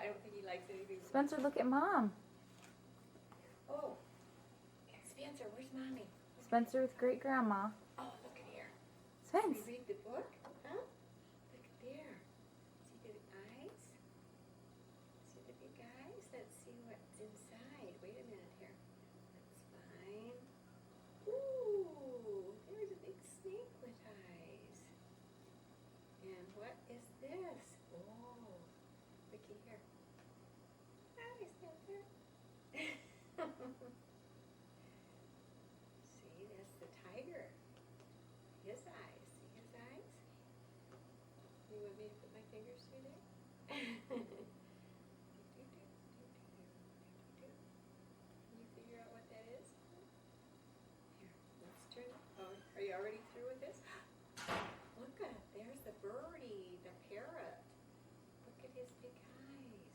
I don't think he likes anything. Spencer, look at Mom. Oh, Spencer, where's Mommy? Spencer with great grandma. Oh, look at here. Spence. We read the book, huh? Look at there. See the eyes? See the big eyes? Let's see what's inside. Wait a minute here. That's fine. Ooh, there's a big snake with eyes. And what is this? Oh, looky here. Hi, Spencer. See, that's the tiger. His eyes. See his eyes? You want me to put my fingers through there? Can you figure out what that is? Here, let's turn it. Oh, are you already through with this? Look at it. There's the birdie, the parrot. Look at his big eyes.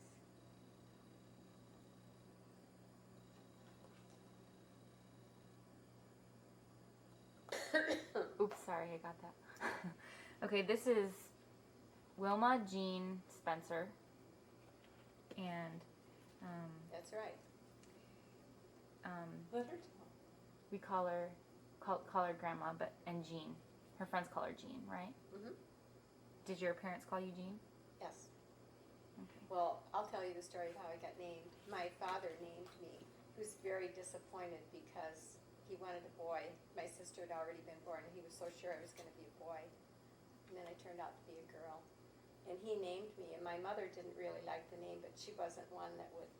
Oops, sorry, I got that. Okay, this is Wilma Jean Spencer. And That's right. um, Let her tell. we call her Grandma, and Jean. Her friends call her Jean, right? Mm-hmm. Did your parents call you Jean? Yes. Okay. Well, I'll tell you the story of how I got named. My father named me. He was very disappointed because he wanted a boy. My sister had already been born, and he was so sure I was going to be a boy. And then I turned out to be a girl. And he named me, and my mother didn't really like the name, but she wasn't one that would,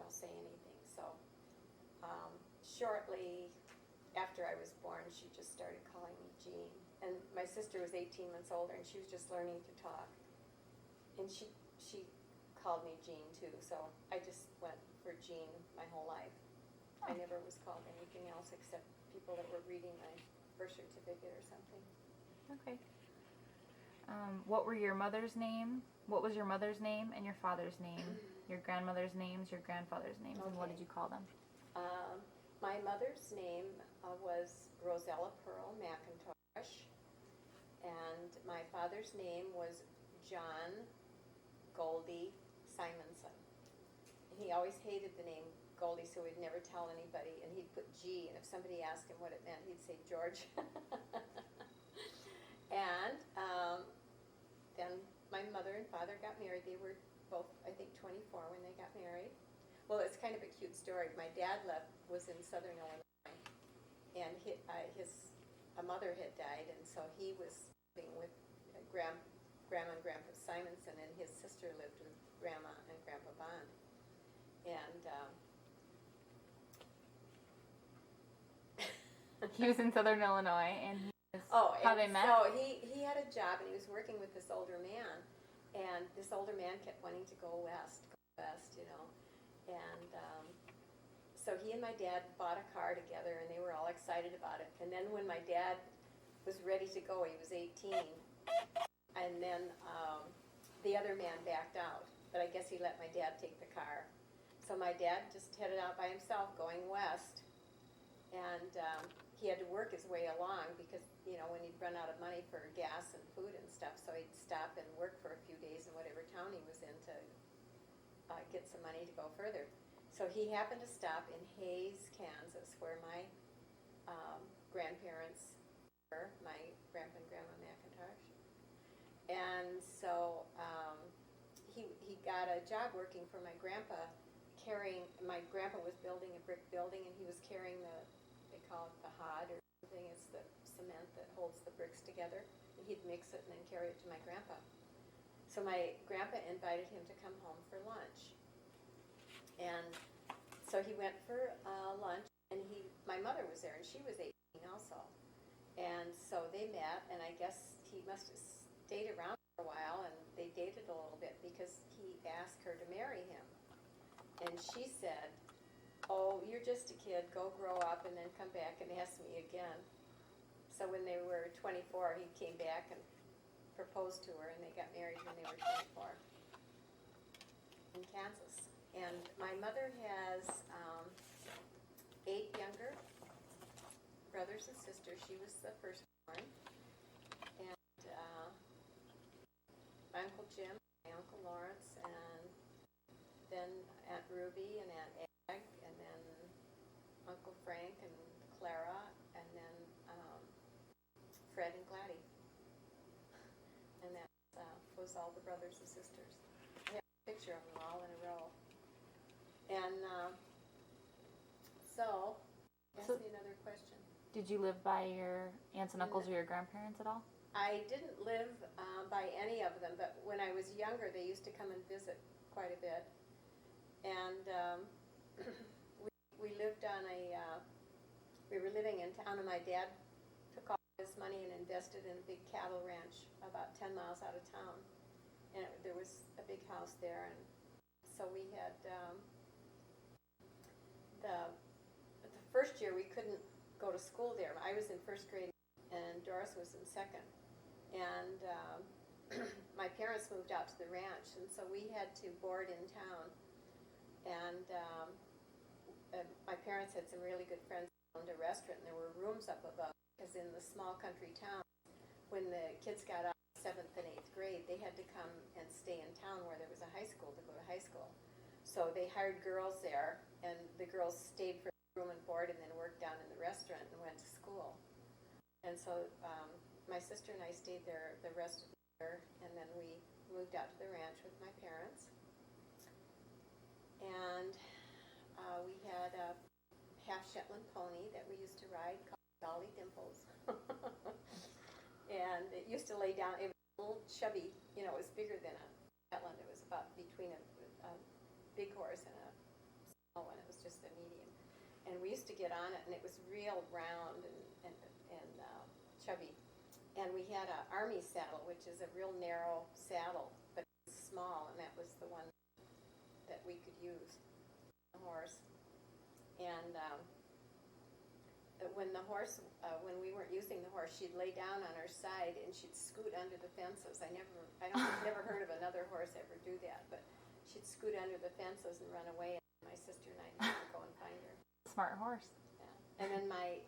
say anything. So shortly after I was born, she just started calling me Jean. And my sister was 18 months older, and she was just learning to talk. And she called me Jean too, so I just went for Jean my whole life. I never was called anything else except people that were reading my birth certificate or something. Okay. What were your mother's name? What was your mother's name and your father's name? Your grandmother's names, your grandfather's names, and what Okay. did you call them? My mother's name was Rosella Pearl McIntosh, and my father's name was John Goldie Simonson. And he always hated the name Goldie, so he'd never tell anybody, and he'd put G, and if somebody asked him what it meant, he'd say George. And then my mother and father got married. They were both, I think, 24 when they got married. Well, it's kind of a cute story. My dad was in southern Illinois, and a mother had died, and so he was living with Grandma and Grandpa Simonson, and his sister lived with Grandma and Grandpa Bond. And He was in southern Illinois, and he was how they met? So he had a job, and he was working with this older man, and this older man kept wanting to go west, and so he and my dad bought a car together, and they were all excited about it. And then when my dad was ready to go, he was 18, and then the other man backed out, but I guess he let my dad take the car. So my dad just headed out by himself going west, and he had to work his way along because, when he'd run out of money for gas and food and stuff, so he'd stop and work for a few days in whatever town he was in to get some money to go further. So he happened to stop in Hays, Kansas, where my grandparents were, my grandpa and grandma McIntosh. And so he got a job working for my grandpa, my grandpa was building a brick building, and he was carrying they call it the hod or something. It's the cement that holds the bricks together. And he'd mix it and then carry it to my grandpa. So my grandpa invited him to come home for lunch. And so he went for lunch, and my mother was there, and she was 18 also. And so they met, and I guess he must have stayed around for a while, and they dated a little bit because he asked her to marry him. And she said, "Oh, you're just a kid, go grow up and then come back and ask me again." So when they were 24, he came back and proposed to her, and they got married when they were 24 in Kansas. And my mother has 8 younger brothers and sisters. She was the firstborn. And my Uncle Jim, my Uncle Lawrence, and then Aunt Ruby and Aunt Ag, and then Uncle Frank and Clara, and then Fred and Gladys. And that was all the brothers and sisters. I have a picture of them all in a row. And so, ask me another question. Did you live by your aunts and uncles or your grandparents at all? I didn't live by any of them, but when I was younger, they used to come and visit quite a bit. And we lived on we were living in town, and my dad took all his money and invested in a big cattle ranch about 10 miles out of town. And there was a big house there, and so we had the first year we couldn't go to school there. I was in first grade, and Doris was in second. And my parents moved out to the ranch, and so we had to board in town. And my parents had some really good friends who owned a restaurant, and there were rooms up above, because in the small country town, when the kids got out of 7th and 8th grade, they had to come and stay in town where there was a high school to go to high school. So they hired girls there, and the girls stayed for room and board and then worked down in the restaurant and went to school. And so my sister and I stayed there the rest of the year, and then we moved out to the ranch with my parents. And we had a half Shetland pony that we used to ride called Dolly Dimples. And it used to lay down, it was a little chubby, it was bigger than a Shetland. It was about between a big horse and a small one. It was just a medium. And we used to get on it, and it was real round and chubby. And we had an army saddle, which is a real narrow saddle, but it was small, and that was the one that we could use, the horse. And when we weren't using the horse, she'd lay down on her side and she'd scoot under the fences. I never heard of another horse ever do that, but she'd scoot under the fences and run away, and my sister and I would go and find her. Smart horse. Yeah. And then my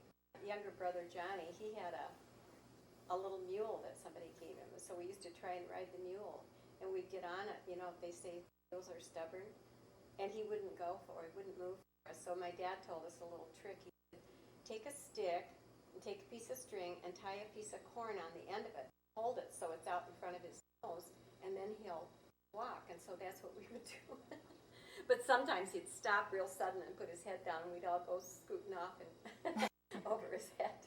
younger brother Johnny, he had a little mule that somebody gave him, so we used to try and ride the mule, and we'd get on it. They say mules are stubborn, and he wouldn't go for it, he wouldn't move for us. So my dad told us a little trick. He said, take a stick and take a piece of string and tie a piece of corn on the end of it, hold it so it's out in front of his nose, and then he'll walk. And so that's what we would do. But sometimes he'd stop real sudden and put his head down, and we'd all go scooting off and over his head.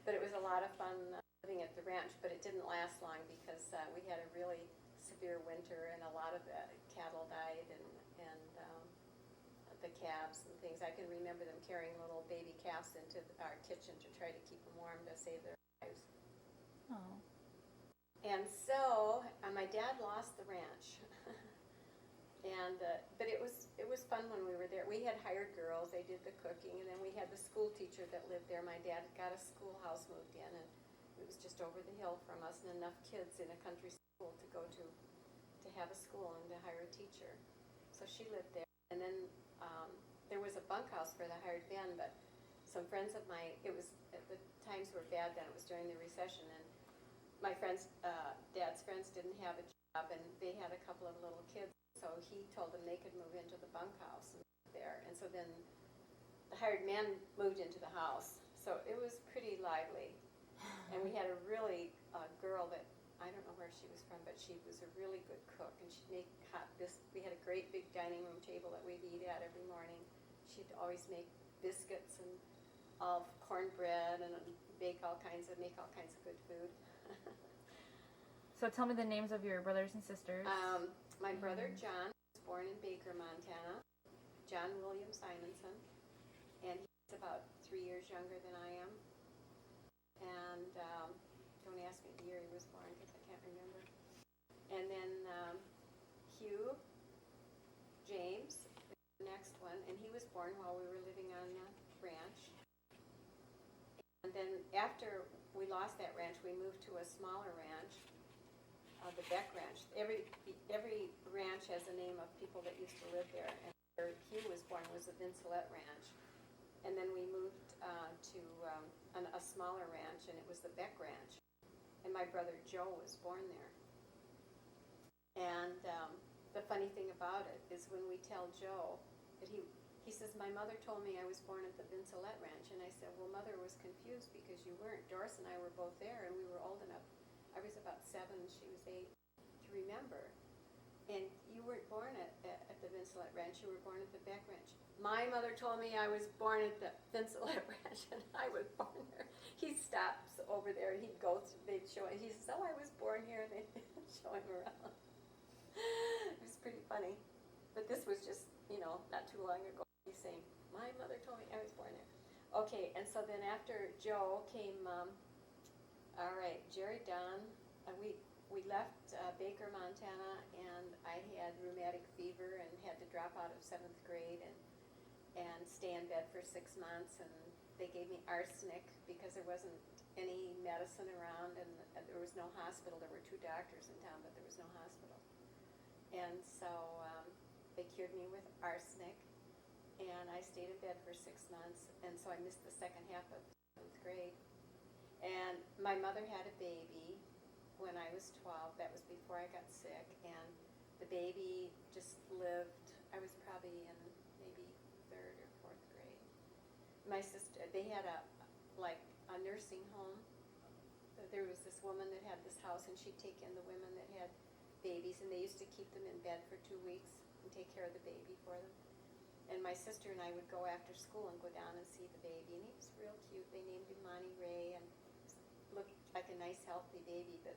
But it was a lot of fun living at the ranch, but it didn't last long because we had a really severe winter, and a lot of the cattle died, and the calves and things. I can remember them carrying little baby calves into our kitchen to try to keep them warm to save their lives. Oh. And so my dad lost the ranch. But it was fun when we were there. We had hired girls, they did the cooking, and then we had the school teacher that lived there. My dad got a schoolhouse moved in, and it was just over the hill from us, and enough kids in a country school to go to have a school and to hire a teacher. So she lived there. And then there was a bunkhouse for the hired men, but some friends of mine, the times were bad then, it was during the recession, and my friends, Dad's friends didn't have a job, and they had a couple of little kids. So he told them they could move into the bunkhouse and live there. And so then the hired men moved into the house. So it was pretty lively. And we had a really girl that, I don't know where she was from, but she was a really good cook. And she'd make hot biscuits. We had a great big dining room table that we'd eat at every morning. She'd always make biscuits and cornbread and make all kinds of good food. So tell me the names of your brothers and sisters. My brother John was born in Baker, Montana, John William Simonson, and he's about 3 years younger than I am. And don't ask me the year he was born because I can't remember. And then Hugh James, the next one, and he was born while we were living on the ranch. And then after we lost that ranch, we moved to a smaller ranch. The Beck Ranch. Every ranch has a name of people that used to live there. And where Hugh was born was the Vincelette Ranch. And then we moved to a smaller ranch, and it was the Beck Ranch. And my brother Joe was born there. And the funny thing about it is when we tell Joe that he says, my mother told me I was born at the Vincelette Ranch. And I said, well, Mother was confused because you weren't. Doris and I were both there, and we were old enough. I was about 7, she was 8, to remember. And you weren't born at the Vincelette Ranch, you were born at the Beck Ranch. My mother told me I was born at the Vincelette Ranch, and I was born there. He stops over there, and he'd go, they'd show him. He says, oh, I was born here, and they'd show him around. It was pretty funny. But this was just, not too long ago. He's saying, my mother told me I was born there. Okay, and so then after Joe came, all right, Jerry Dunn, we left Baker, Montana, and I had rheumatic fever and had to drop out of 7th grade and stay in bed for 6 months, and they gave me arsenic because there wasn't any medicine around, and there was no hospital. There were 2 doctors in town, but there was no hospital. And so they cured me with arsenic, and I stayed in bed for 6 months, and so I missed the second half of 7th grade. And my mother had a baby when I was 12. That was before I got sick, and the baby just lived. I was probably in maybe 3rd or 4th grade. My sister, they had a nursing home. There was this woman that had this house, and she'd take in the women that had babies, and they used to keep them in bed for 2 weeks and take care of the baby for them. And my sister and I would go after school and go down and see the baby, and he was real cute. They named him Monty Ray, and looked like a nice, healthy baby, but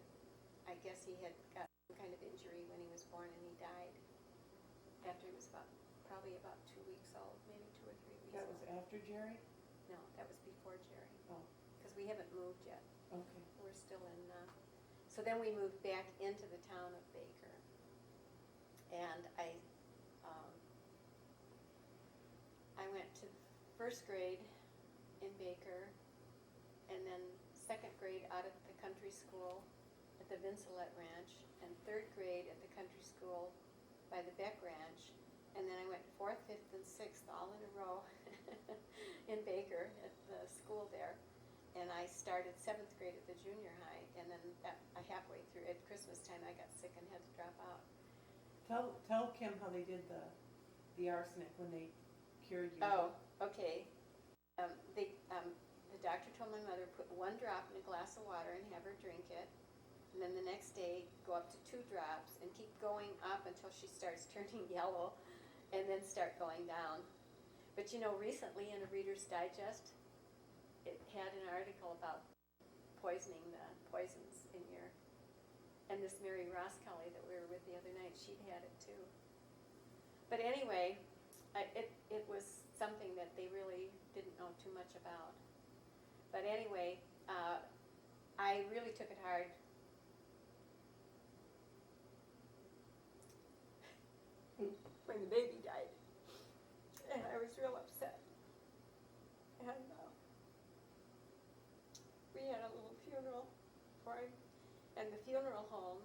I guess he had got some kind of injury when he was born, and he died after he was probably about 2 weeks old, maybe 2 or 3 weeks That old. was after Jerry? No, that was before Jerry. Oh. Because we haven't moved yet. Okay. We're still in, so then we moved back into the town of Baker. And I went to 1st grade in Baker, and then 2nd grade out at the country school at the Vincelette Ranch, and 3rd grade at the country school by the Beck Ranch. And then I went 4th, 5th, and 6th all in a row in Baker at the school there. And I started 7th grade at the junior high, and then halfway through, at Christmas time, I got sick and had to drop out. Tell Kim how they did the arsenic when they cured you. Oh, okay. The doctor told my mother, put 1 drop in a glass of water and have her drink it. And then the next day, go up to 2 drops and keep going up until she starts turning yellow, and then start going down. But recently in a Reader's Digest, it had an article about poisoning the poisons in your, and this Mary Ross Kelly that we were with the other night, she'd had it too. But anyway, it was something that they really didn't know too much about. But anyway, I really took it hard when the baby died, and I was real upset. And we had a little funeral for him, and the funeral home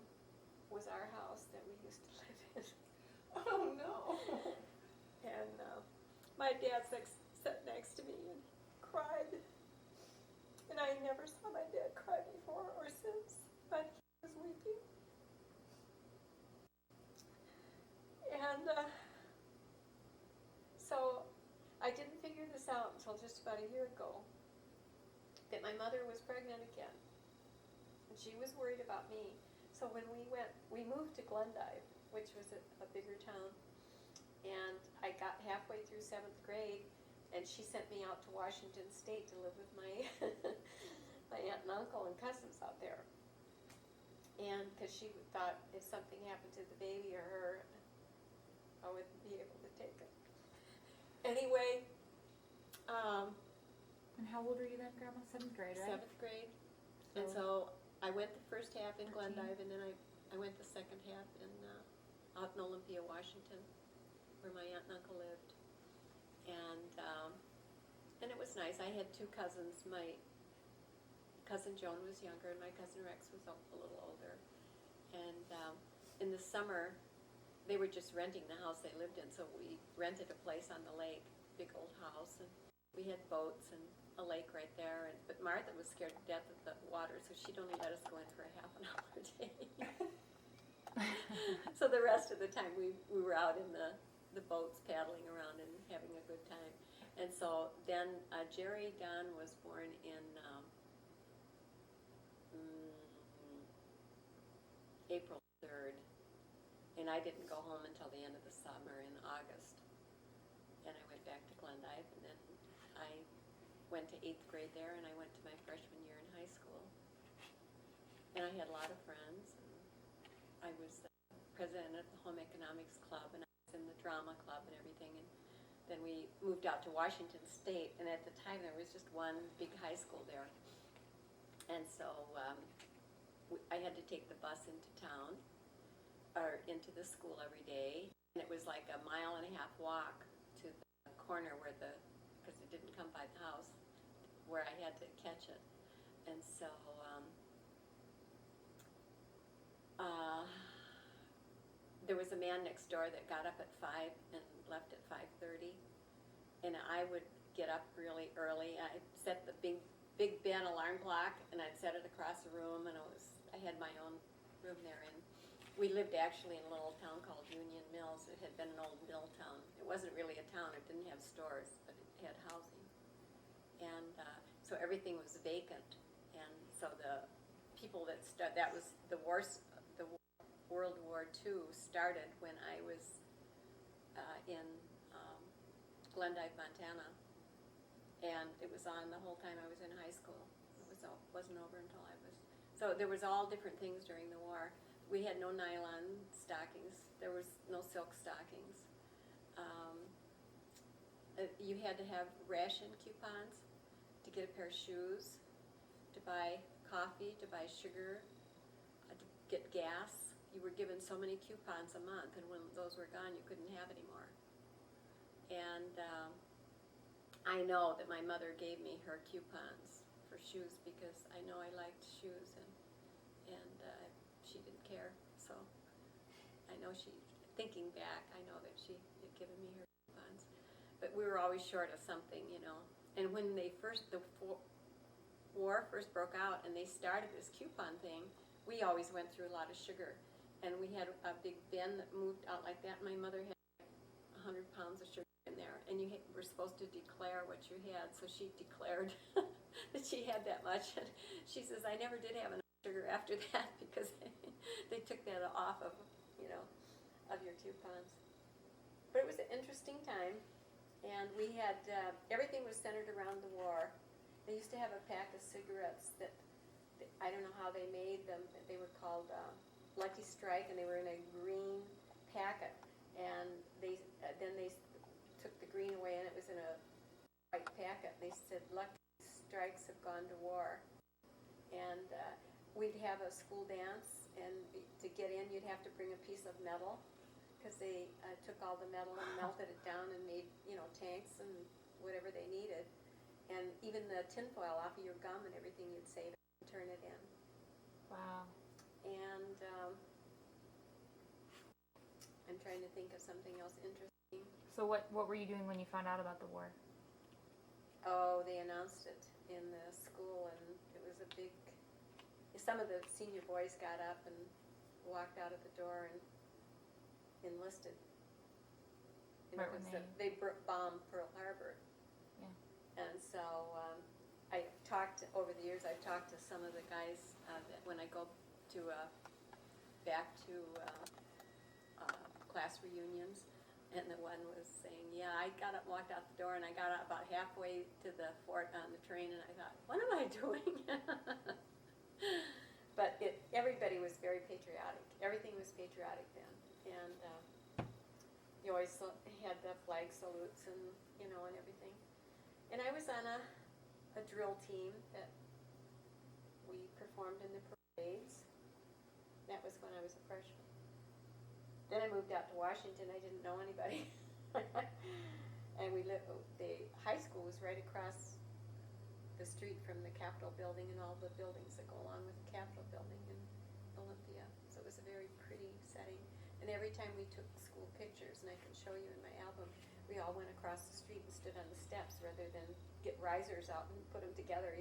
was our house that we used to live in. Oh no! And my dad sat next to me and cried, and I never saw my dad cry before or since, but he was weeping. And so I didn't figure this out until just about a year ago, that my mother was pregnant again, and she was worried about me. So when we moved to Glendive, which was a bigger town, and I got halfway through 7th grade, and she sent me out to Washington State to live with my my aunt and uncle and cousins out there. And because she thought if something happened to the baby or her, I wouldn't be able to take it. Anyway, And how old were you then, Grandma? 7th grade, right? 7th grade. And so I went the first half in Glendive, and then I went the second half in out in Olympia, Washington, where my aunt and uncle lived. And it was nice. I had 2 cousins. My cousin Joan was younger, and my cousin Rex was a little older. And in the summer, they were just renting the house they lived in, so we rented a place on the lake, big old house, and we had boats and a lake right there. But Martha was scared to death of the water, so she'd only let us go in for a half an hour a day. So the rest of the time we were out in the boats paddling around and having a good time. And so then Jerry Don was born in April 3rd, and I didn't go home until the end of the summer in August. And I went back to Glendive, and then I went to 8th grade there, and I went to my freshman year in high school. And I had a lot of friends, and I was the president of the Home Economics Club, and I was in the drama club and everything. And then we moved out to Washington State, and at the time there was just one big high school there. And so I had to take the bus into town, or into the school every day. And it was like a 1.5 mile walk to the corner where because it didn't come by the house, where I had to catch it. And so there was a man next door that got up at 5 and left at 5:30, and I would get up really early. I'd set the big Ben alarm clock, and I'd set it across the room, and I had my own room there. And we lived actually in a little town called Union Mills. It had been an old mill town. It wasn't really a town. It didn't have stores, but it had housing. And so everything was vacant. And so the people that was the World War II started when I was in Glendive, Montana, and it was on the whole time I was in high school. It wasn't over until I was. So there was all different things during the war. We had no nylon stockings. There was no silk stockings. You had to have ration coupons to get a pair of shoes, to buy coffee, to buy sugar, to get gas. You were given so many coupons a month, and when those were gone, you couldn't have any more. And I know that my mother gave me her coupons for shoes because I know I liked shoes, and she didn't care. So I know thinking back, I know that she had given me her coupons. But we were always short of something, And when the war first broke out and they started this coupon thing, we always went through a lot of sugar. And we had a big bin that moved out like that. My mother had 100 pounds of sugar in there, and you were supposed to declare what you had. So she declared that she had that much. And she says, I never did have enough sugar after that because they took that off of your coupons. But it was an interesting time, and we had everything was centered around the war. They used to have a pack of cigarettes that I don't know how they made them. They were called Lucky Strike, and they were in a green packet. And then they took the green away, and it was in a white packet. They said, Lucky Strikes have gone to war. And we'd have a school dance, and to get in, you'd have to bring a piece of metal, because they took all the metal and melted it down and made, tanks and whatever they needed. And even the tinfoil off of your gum and everything, you'd save it and turn it in. Wow. And I'm trying to think of something else interesting. So what were you doing when you found out about the war? Oh, they announced it in the school, and it was a big. Some of the senior boys got up and walked out of the door and enlisted. Right when they bombed Pearl Harbor. Yeah. And so over the years, I've talked to some of the guys that when I go to back to class reunions, and the one was saying, yeah, I got up, walked out the door, and I got out about halfway to the fort on the train, and I thought, what am I doing? But everybody was very patriotic. Everything was patriotic then. And you always had the flag salutes and, and everything. And I was on a drill team that we performed in the parades. That was when I was a freshman. Then I moved out to Washington. I didn't know anybody. And the high school was right across the street from the Capitol building and all the buildings that go along with the Capitol building in Olympia. So it was a very pretty setting. And every time we took school pictures, and I can show you in my album, we all went across the street and stood on the steps rather than get risers out and put them together,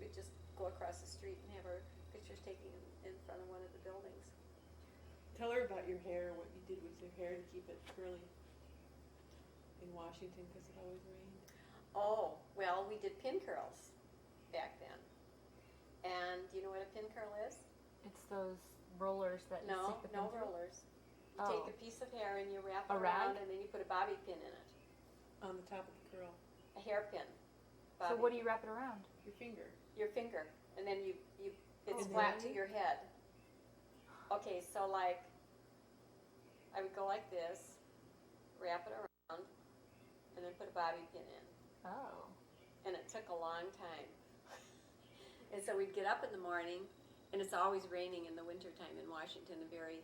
We'd just go across the street and have our pictures taken in front of one of the buildings. Tell her about your hair, what you did with your hair to keep it curly in Washington because it always rained. Oh, well, we did pin curls back then. And do you know what a pin curl is? It's those rollers that you No, stick the no pin through? rollers. You Oh. take a piece of hair and you wrap it A around rag? and then you put a bobby pin in it. On the top of the curl. A hairpin. So what do you wrap it around? Your finger. Your finger. And then it's Oh, flat to really? your head. Okay, so like, I would go like this, wrap it around, and then put a bobby pin in. Oh. And it took a long time. And so we'd get up in the morning, and it's always raining in the wintertime in Washington, and very,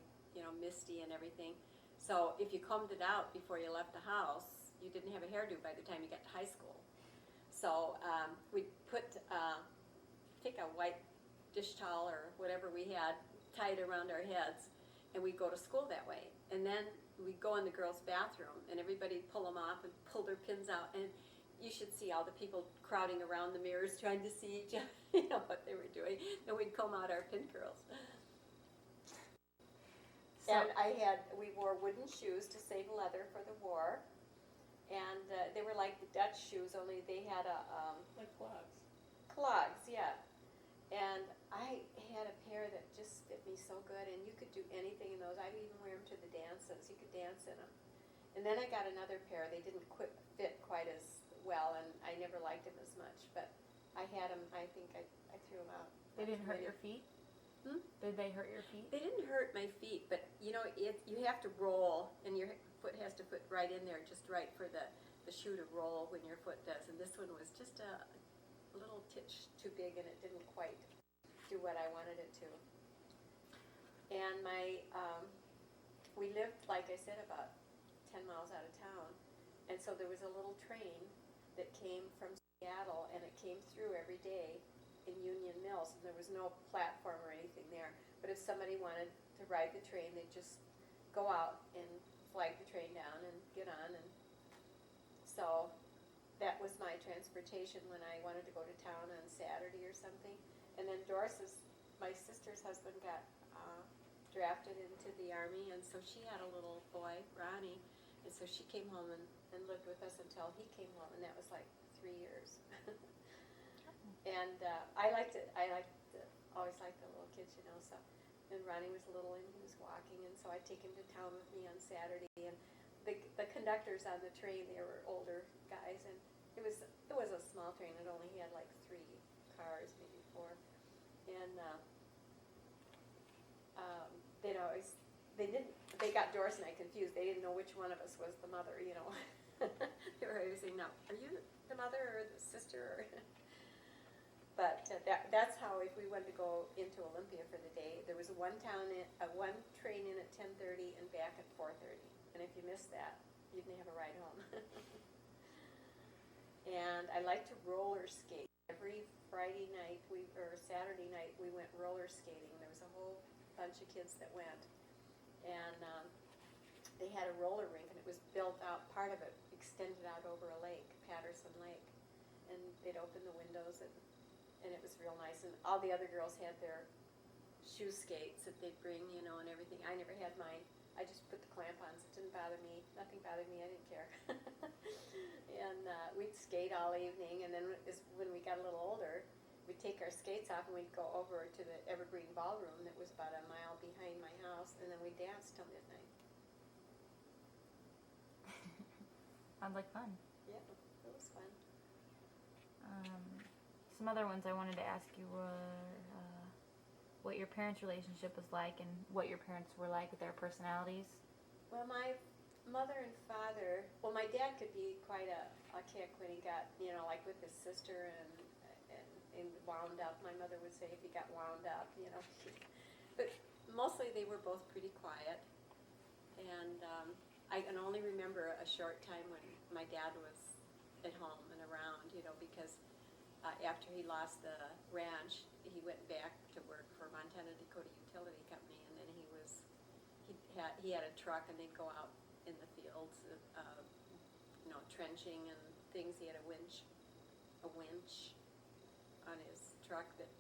misty and everything. So if you combed it out before you left the house, you didn't have a hairdo by the time you got to high school. So we'd take a white dish towel or whatever we had, tie it around our heads, and we'd go to school that way. And then we'd go in the girls' bathroom, and everybody'd pull them off and pull their pins out, and you should see all the people crowding around the mirrors trying to see each other, what they were doing. And we'd comb out our pin curls. So, And we wore wooden shoes to save leather for the war. And they were like the Dutch shoes, only they had Like clogs. clogs, yeah. And I had a pair that just fit me so good, and you could do anything in those. I'd even wear them to the dances. You could dance in them. And then I got another pair. They didn't fit quite as well, and I never liked them as much. But I had them. I think I threw them out. they didn't hurt your feet? Hmm? Did they hurt your feet? They didn't hurt my feet, but you have to roll, and your foot has to fit right in there, just right for the shoe to roll when your foot does. And this one was just a little titch too big, and it didn't quite do what I wanted it to. And we lived, like I said, about 10 miles out of town, and so there was a little train that came from Seattle, and it came through every day in Union Mills, and there was no platform or anything there. But if somebody wanted to ride the train, they'd just go out and flag the train down and get on. And so that was my transportation when I wanted to go to town on Saturday or something. And then my sister's husband got drafted into the Army, and so she had a little boy, Ronnie, and so she came home and lived with us until he came home, and that was like 3 years. And I always liked the little kids, so. And Ronnie was little and he was walking, and so I'd take him to town with me on Saturday. And the conductors on the train, they were older guys, and it was a small train. It only had like 3 cars, maybe 4. And they got Doris and I confused. They didn't know which one of us was the mother, They were always saying, "No, are you the mother or the sister?" But that's how, if we wanted to go into Olympia for the day, there was one train in at 10:30 and back at 4:30. And if you missed that, you didn't have a ride home. And I like to roller skate. Every Friday night or Saturday night, we went roller skating. There was a whole bunch of kids that went. And they had a roller rink, and it was built out, part of it extended out over a lake, Patterson Lake. And they'd open the windows, and it was real nice. And all the other girls had their shoe skates that they'd bring, and everything. I never had mine. I just put the clamp-ons. It didn't bother me. Nothing bothered me. I didn't care. And we'd skate all evening, and then when we got a little older, we'd take our skates off and we'd go over to the Evergreen Ballroom that was about a mile behind my house, and then we'd dance till midnight. Sounds like fun. Yeah, it was fun. Some other ones I wanted to ask you were what your parents' relationship was like and what your parents were like with their personalities. Well, my mother and father, my dad could be quite a kick when he got, like with his sister and wound up. My mother would say if he got wound up, But mostly they were both pretty quiet. And I can only remember a short time when my dad was at home and around, because after he lost the ranch, he went back to work for Montana Dakota Utility Company, and then he had a truck, and they'd go out in the fields, trenching and things. He had a winch on his truck that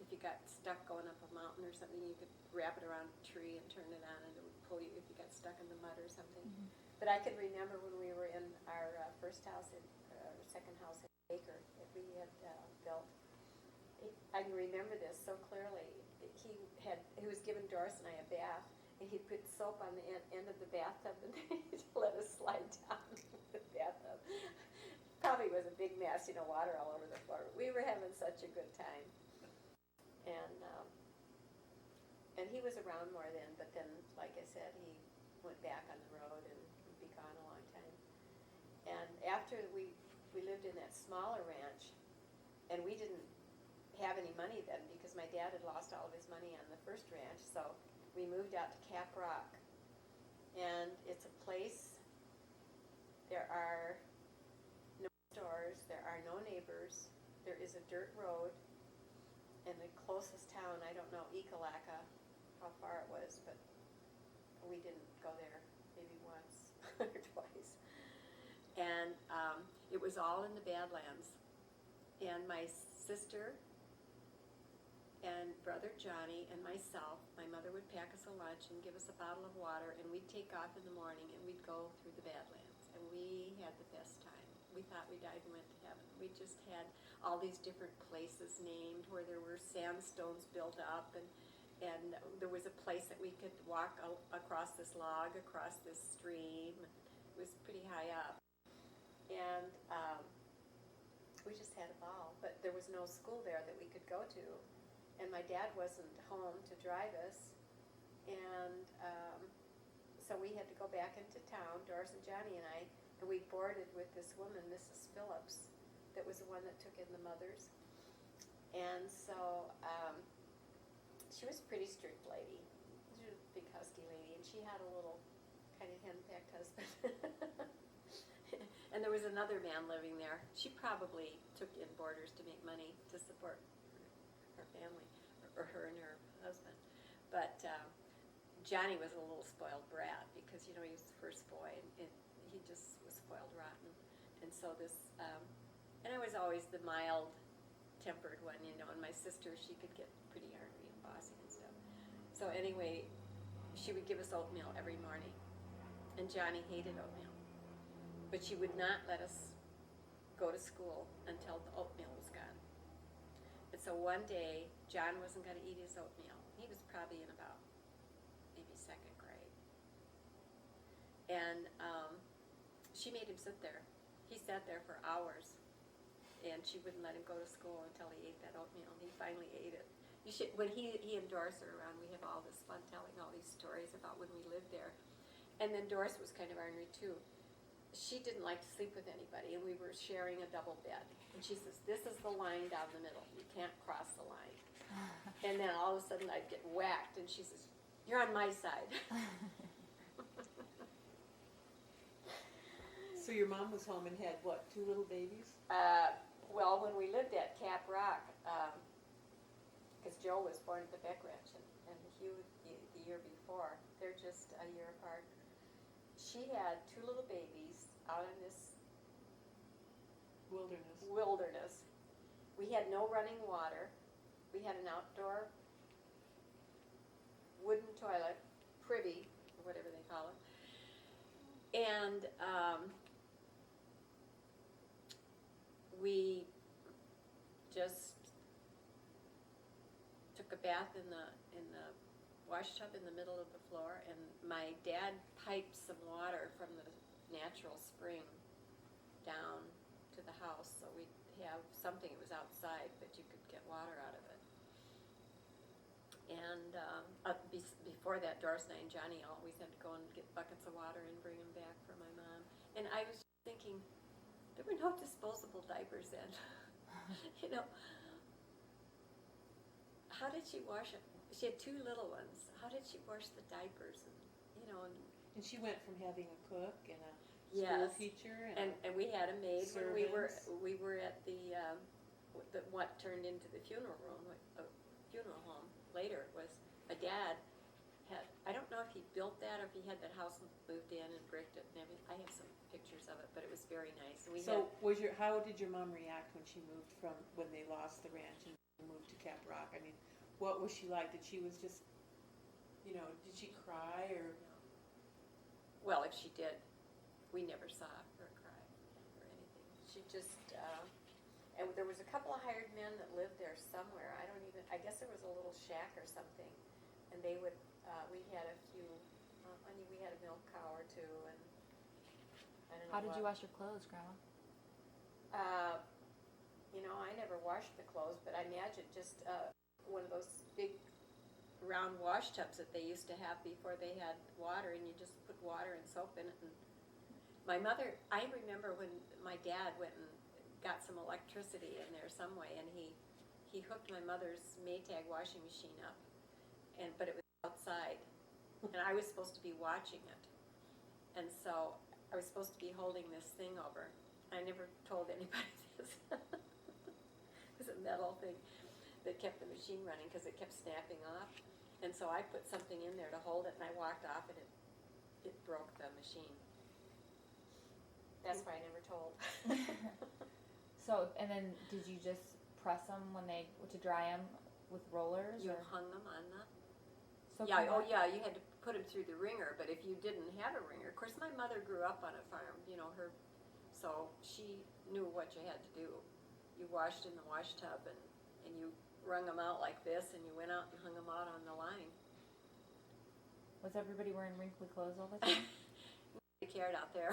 if you got stuck going up a mountain or something, you could wrap it around a tree and turn it on, and it would pull you if you got stuck in the mud or something. Mhm. But I can remember when we were in our first house, our second house in Baker that we had built. I can remember this so clearly. He was giving Doris and I a bath, and he put soap on the end of the bathtub, and he let us slide down the bathtub. Probably was a big mess, water all over the floor. We were having such a good time, and he was around more then. But then, like I said, he went back on the road and would be gone a long time. And after we lived in that smaller ranch, and we didn't have any money then because my dad had lost all of his money on the first ranch, so we moved out to Cap Rock. And it's a place, there are no stores, there are no neighbors, there is a dirt road, and the closest town, I don't know, Ekalaka, how far it was, but we didn't go there, maybe once or twice. And it was all in the Badlands. And my sister and brother Johnny and myself, my mother would pack us a lunch and give us a bottle of water, and we'd take off in the morning and we'd go through the Badlands. And we had the best time. We thought we died and went to heaven. We just had all these different places named where there were sandstones built up, and there was a place that we could walk across this log, across this stream. It was pretty high up. And we just had a ball, but there was no school there that we could go to. And my dad wasn't home to drive us, and so we had to go back into town, Doris and Johnny and I, and we boarded with this woman, Mrs. Phillips, that was the one that took in the mothers. And so she was a pretty strict lady. She was a big husky lady, and she had a little kind of hen-pecked husband. And there was another man living there. She probably took in boarders to make money to support her family, or her and her husband. But Johnny was a little spoiled brat because, he was the first boy, and he just was spoiled rotten. And so and I was always the mild-tempered one, and my sister, she could get pretty ornery and bossy and stuff. So anyway, she would give us oatmeal every morning, and Johnny hated oatmeal. But she would not let us go to school until the oatmeal was gone. And so one day, John wasn't going to eat his oatmeal. He was probably in about maybe second grade. And she made him sit there. He sat there for hours, and she wouldn't let him go to school until he ate that oatmeal, and he finally ate it. When he and Doris are around, we have all this fun telling all these stories about when we lived there. And then Doris was kind of ornery too. She didn't like to sleep with anybody, and we were sharing a double bed. And she says, "This is the line down the middle. You can't cross the line." And then all of a sudden I'd get whacked, and she says, "You're on my side." So your mom was home and had what, 2 little babies? Well, when we lived at Cap Rock, because Joe was born at the Beck Ranch, and Hugh the year before, they're just a year apart. She had 2 little babies out in this wilderness. We had no running water. We had an outdoor wooden toilet, privy, or whatever they call it. And we just took a bath in the wash tub in the middle of the floor, and my dad piped some water from the natural spring down to the house, so we'd have something. It was outside, but you could get water out of it. And before that, Doris and I and Johnny always had to go and get buckets of water and bring them back for my mom. And I was thinking, there were no disposable diapers then. How did she wash it? She had 2 little ones. How did she wash the diapers? And she went from having a cook and a Yes. school teacher And we had a maid when we were at what turned into the funeral home later. Was my dad I don't know if he built that or if he had that house moved in and bricked it and everything. I have some pictures of it, but it was very nice. So how did your mom react when she moved when they lost the ranch and moved to Cap Rock? I mean, what was she like? Did she cry or? Well, if she did, we never saw her cry or anything. She just, and there was a couple of hired men that lived there somewhere. I guess there was a little shack or something. And they would, we had a few, we had a milk cow or two, and I don't know How did you what. wash your clothes, Grandma? I never washed the clothes, but I imagine just one of those big Round wash tubs that they used to have before they had water, and you just put water and soap in it. And my mother, I remember when my dad went and got some electricity in there some way, and he hooked my mother's Maytag washing machine up, but it was outside, and I was supposed to be watching it, and so I was supposed to be holding this thing over. I never told anybody this. It was a metal thing that kept the machine running because it kept snapping off. And so I put something in there to hold it, and I walked off, and it broke the machine. That's why I never told. So, and then did you just press them to dry them with rollers? You or? hung them on the. So Yeah. Oh, yeah. You had to put them through the wringer, but if you didn't have a wringer, of course, my mother grew up on a farm. So she knew what you had to do. You washed in the wash tub, and you wrung them out like this, and you went out and hung them out on the line. Was everybody wearing wrinkly clothes all the time? Nobody cared out there.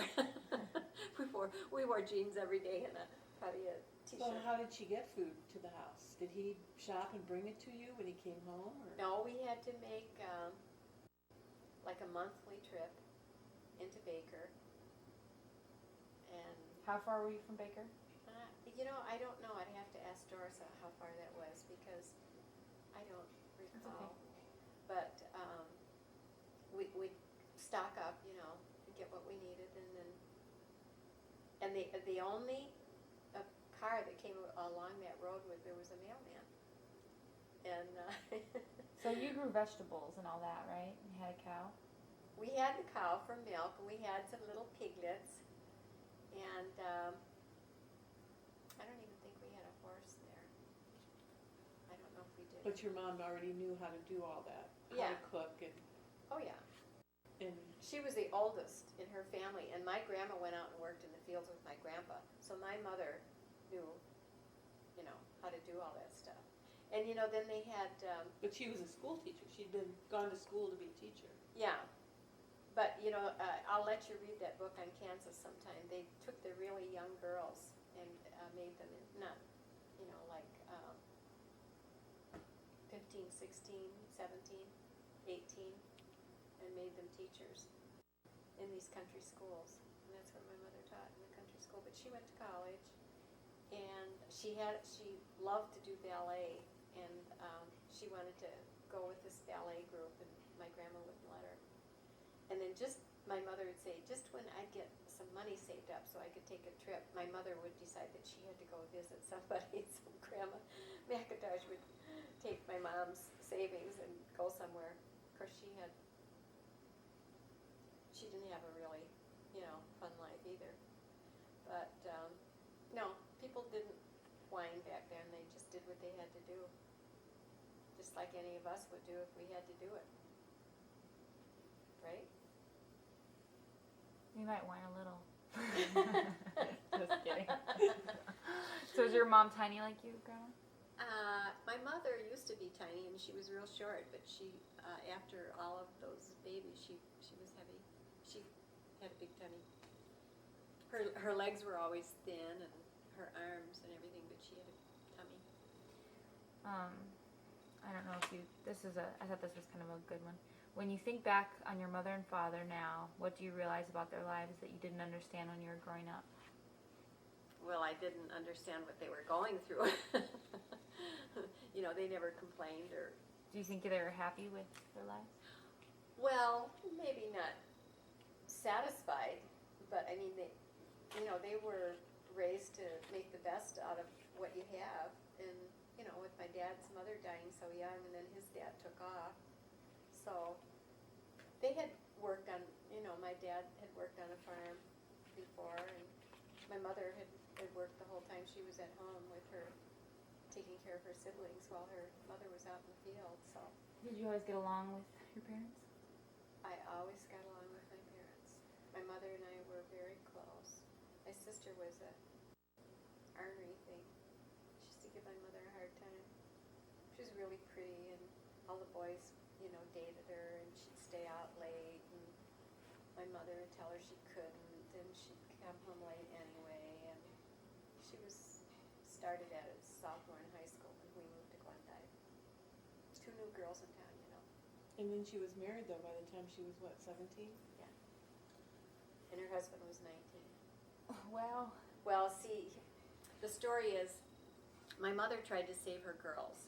we wore jeans every day and probably a t-shirt. So how did she get food to the house? Did he shop and bring it to you when he came home? Or? No, we had to make like a monthly trip into Baker. And How far were you from Baker? I don't know. I'd have to ask Doris how far that was because I don't recall. okay. But we'd stock up, and get what we needed, and the only car that came along that road there was a mailman. And So you grew vegetables and all that, right? You had a cow? we had the cow for milk, and we had some little piglets, and I don't even think we had a horse there. I don't know if we did. But your mom already knew how to do all that. Yeah. How to cook Oh yeah. and She was the oldest in her family, and my grandma went out and worked in the fields with my grandpa. So my mother knew, how to do all that stuff. And then they had, but she was a school teacher. She'd gone to school to be a teacher. yeah. But I'll let you read that book on Kansas sometime. They took the really young girls and made them not, like 15, 16, 17, 18, and made them teachers in these country schools. And that's what my mother taught in the country school. But she went to college, and she loved to do ballet, and she wanted to go with this ballet group, and my grandma wouldn't let her. And then my mother would say, just when I'd get some money saved up so I could take a trip, my mother would decide that she had to go visit somebody. So Grandma McIntosh would take my mom's savings and go somewhere. Of course, she didn't have a really, fun life either. But no, people didn't whine back then. They just did what they had to do, just like any of us would do if we had to do it, right? You might whine a little. Just kidding. So is your mom tiny like you, Grandma? My mother used to be tiny, and she was real short, but she, after all of those babies, she was heavy. She had a big tummy. Her legs were always thin, and her arms and everything, but she had a tummy. I don't know if I thought this was kind of a good one. When you think back on your mother and father now, what do you realize about their lives that you didn't understand when you were growing up? Well, I didn't understand what they were going through. They never complained or. Do you think they were happy with their lives? Well, maybe not satisfied, but I mean, they were raised to make the best out of what you have, and with my dad's mother dying so young, and then his dad took off, so they my dad had worked on a farm before, and my mother had worked the whole time she was at home with her, taking care of her siblings while her mother was out in the field. So Did you always get along with your parents? I always got along with my parents. My mother and I were very close. My sister was a ornery thing. She used to give my mother a hard time. She was really pretty, and all the boys, dated her, and she'd stay out late, and my mother would tell her she couldn't, and she'd come home late anyway, and she started at a sophomore in high school when we moved to Glendive. 2 new girls in town, And then she was married though by the time she was what, 17? and her husband was 19. Well, Well, see, the story is my mother tried to save her girls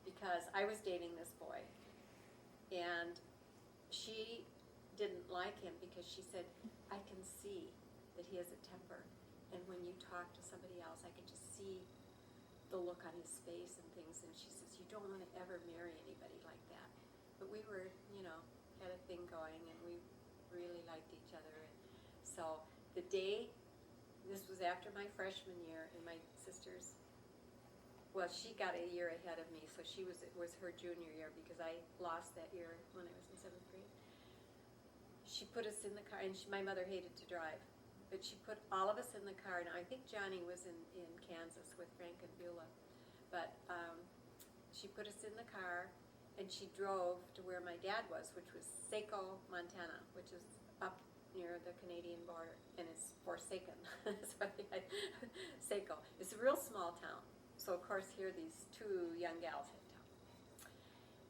because I was dating this boy, and she didn't like him because she said, I can see that he has a temper, and when you talk to somebody else, I can just see the look on his face and things, and she says, you don't want to ever marry anybody like that. But we were, had a thing going, and we really liked each other. And so the day, this was after my freshman year, and my sister's, well, she got a year ahead of me, so it was her junior year because I lost that year when I was in 7th grade. She put us in the car, and my mother hated to drive, but she put all of us in the car. Now, I think Johnny was in Kansas with Frank and Beulah, but she put us in the car, and she drove to where my dad was, which was Saco, Montana, which is up near the Canadian border, and it's Forsaken. That's why they had Saco. It's a real small town. So, of course, here these 2 young gals had town.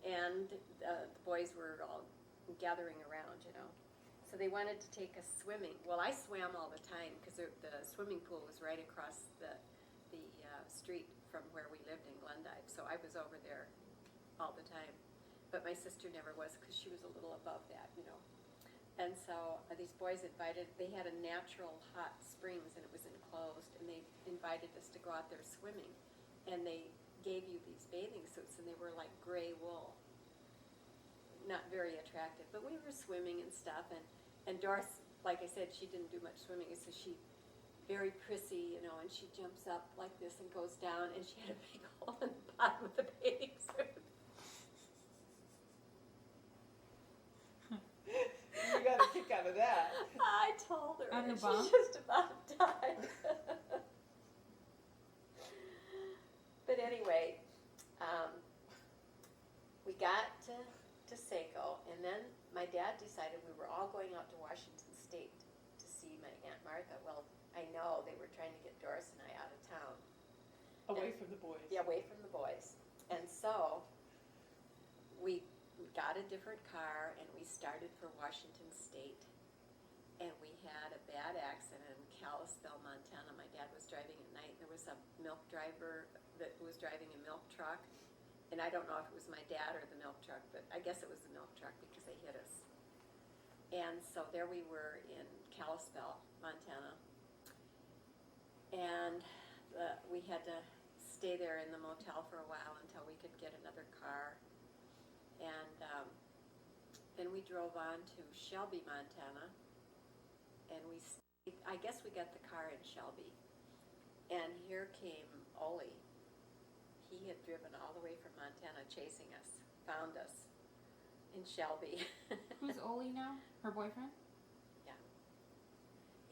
And the boys were all gathering around, So they wanted to take us swimming. Well, I swam all the time because the swimming pool was right across the street from where we lived in Glendive. So I was over there all the time. But my sister never was because she was a little above that, And so these boys they had a natural hot springs, and it was enclosed, and they invited us to go out there swimming. And they gave you these bathing suits, and they were like gray wool. Not very attractive, but we were swimming and stuff, and Doris, like I said, she didn't do much swimming, so she, very prissy, and she jumps up like this and goes down, and she had a big hole in the bottom of the bathing suit. You got a kick out of that. I told her, On the and bump? she just about died. But anyway, we got to Saco, and then my dad decided we were all going out to Washington State to see my Aunt Martha. Well, I know they were trying to get Doris and I out of town. Away from the boys. Yeah, away from the boys. And so we got a different car, and we started for Washington State. And we had a bad accident in Kalispell, Montana. My dad was driving at night. There was a milk driver that was driving a milk truck. And I don't know if it was my dad or the milk truck, but I guess it was the milk truck because they hit us. And so there we were in Kalispell, Montana. And we had to stay there in the motel for a while until we could get another car. And then we drove on to Shelby, Montana. And I guess we got the car in Shelby. And here came Ole. He had driven all the way from Montana chasing us, found us in Shelby. who's Oli now? Her boyfriend? Yeah.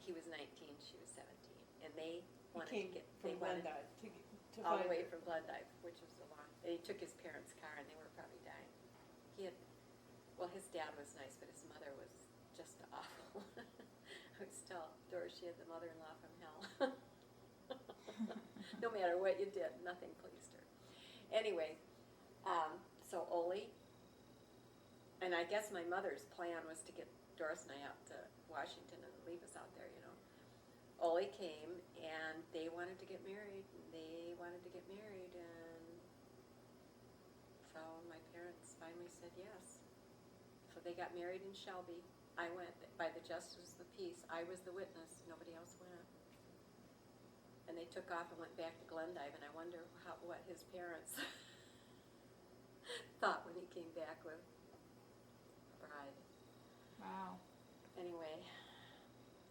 He was 19, she was 17. And they wanted He came to get, from they wanted Glendive to all find the way her. from Glendive, which was a long, and he took his parents' car, and they were probably dying. His dad was nice, but his mother was just awful. I was tell Doris she had the mother-in-law from hell. No matter what you did, nothing pleased her. Anyway, so Ole, and I guess my mother's plan was to get Doris and I out to Washington and leave us out there, Ole came, and they wanted to get married, and so my parents finally said yes. So they got married in Shelby. I went by the justice of the peace. I was the witness. Nobody else went. And they took off and went back to Glendive, and I wonder what his parents thought when he came back with a bride. Wow. anyway.